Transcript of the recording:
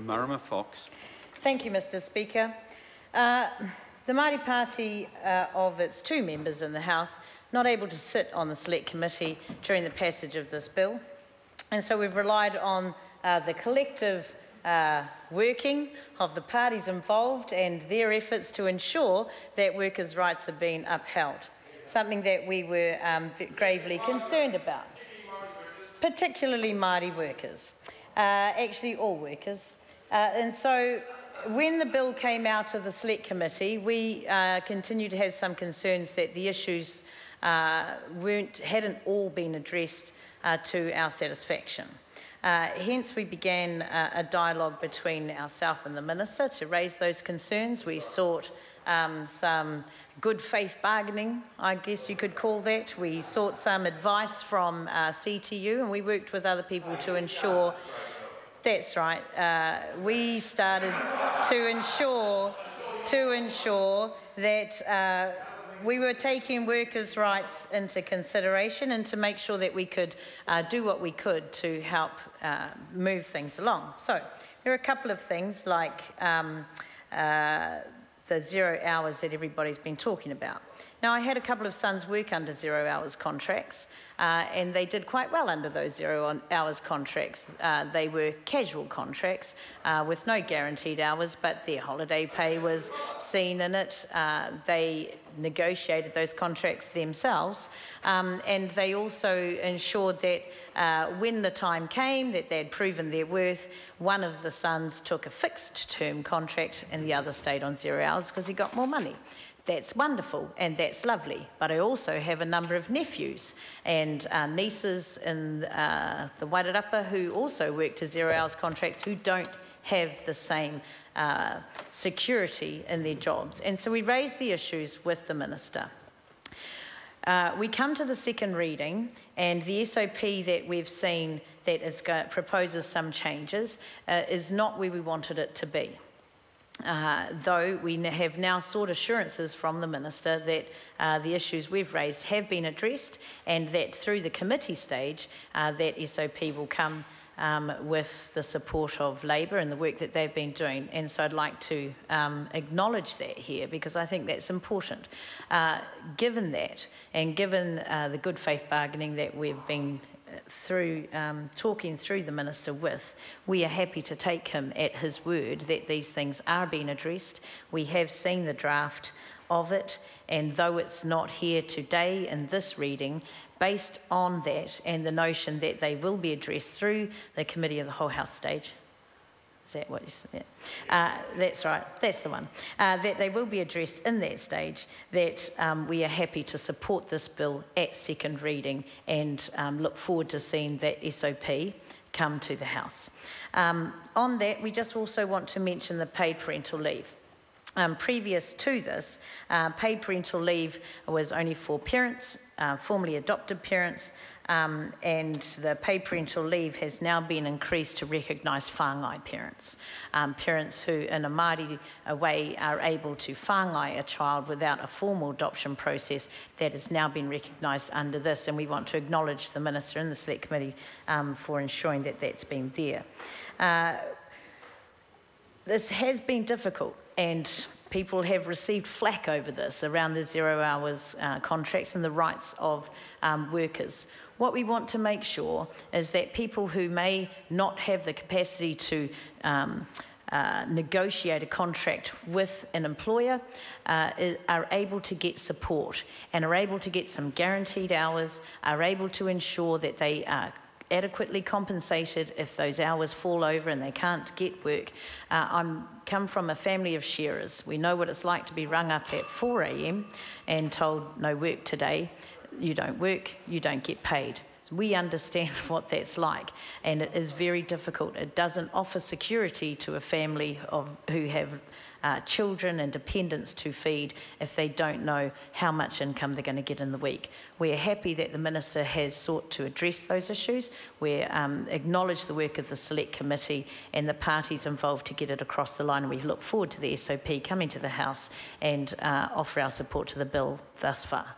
Marama Fox. Thank you, Mr Speaker. The Māori Party, of its two members in the House, not able to sit on the Select Committee during the passage of this bill, and so we've relied on the collective working of the parties involved and their efforts to ensure that workers' rights have been upheld, something that we were gravely concerned about, particularly Māori workers, actually all workers. And so when the bill came out of the Select Committee, we continued to have some concerns that the issues hadn't all been addressed to our satisfaction. Hence, we began a dialogue between ourselves and the Minister to raise those concerns. We sought some good faith bargaining, I guess you could call that. We sought some advice from CTU, and we worked with other people to ensure. That's right. We started to ensure that we were taking workers' rights into consideration and to make sure that we could do what we could to help move things along. So there are a couple of things like the 0 hours that everybody's been talking about. Now, I had a couple of sons work under 0 hours contracts, and they did quite well under those 0 hours contracts. They were casual contracts with no guaranteed hours, but their holiday pay was seen in it. They negotiated those contracts themselves, and they also ensured that when the time came that they'd proven their worth, one of the sons took a fixed term contract and the other stayed on 0 hours because he got more money. That's wonderful and that's lovely, but I also have a number of nephews and nieces in the Wairarapa who also work to 0 hours contracts who don't have the same security in their jobs. And so we raised the issues with the Minister. We come to the second reading, and the SOP that we've seen that proposes some changes is not where we wanted it to be. Though we have now sought assurances from the Minister that the issues we've raised have been addressed, and that through the committee stage that SOP will come with the support of Labour and the work that they've been doing. And so I'd like to acknowledge that here, because I think that's important. Given that, and given the good faith bargaining that we've been talking through the Minister with, we are happy to take him at his word that these things are being addressed. We have seen the draft of it, and though it's not here today in this reading, based on that and the notion that they will be addressed through the Committee of the Whole House stage, is that what you said? That's right, that's the one. That they will be addressed in that stage, that we are happy to support this bill at second reading and look forward to seeing that SOP come to the House. On that, we just also want to mention the paid parental leave. Previous to this, paid parental leave was only for parents, formerly adopted parents, and the paid parental leave has now been increased to recognise whāngai parents. Parents who, in a Māori way, are able to whāngai a child without a formal adoption process, that has now been recognised under this, and we want to acknowledge the Minister and the Select Committee for ensuring that that's been there. This has been difficult, and people have received flack over this around the 0 hours contracts and the rights of workers. What we want to make sure is that people who may not have the capacity to negotiate a contract with an employer are able to get support and are able to get some guaranteed hours, are able to ensure that they are adequately compensated if those hours fall over and they can't get work. I come from a family of shearers. We know what it's like to be rung up at 4 a.m. and told no work today. You don't work, you don't get paid. We understand what that's like, and it is very difficult. It doesn't offer security to a family who have children and dependents to feed if they don't know how much income they're going to get in the week. We're happy that the Minister has sought to address those issues. We acknowledge the work of the Select Committee and the parties involved to get it across the line, and we look forward to the SOP coming to the House and offer our support to the bill thus far.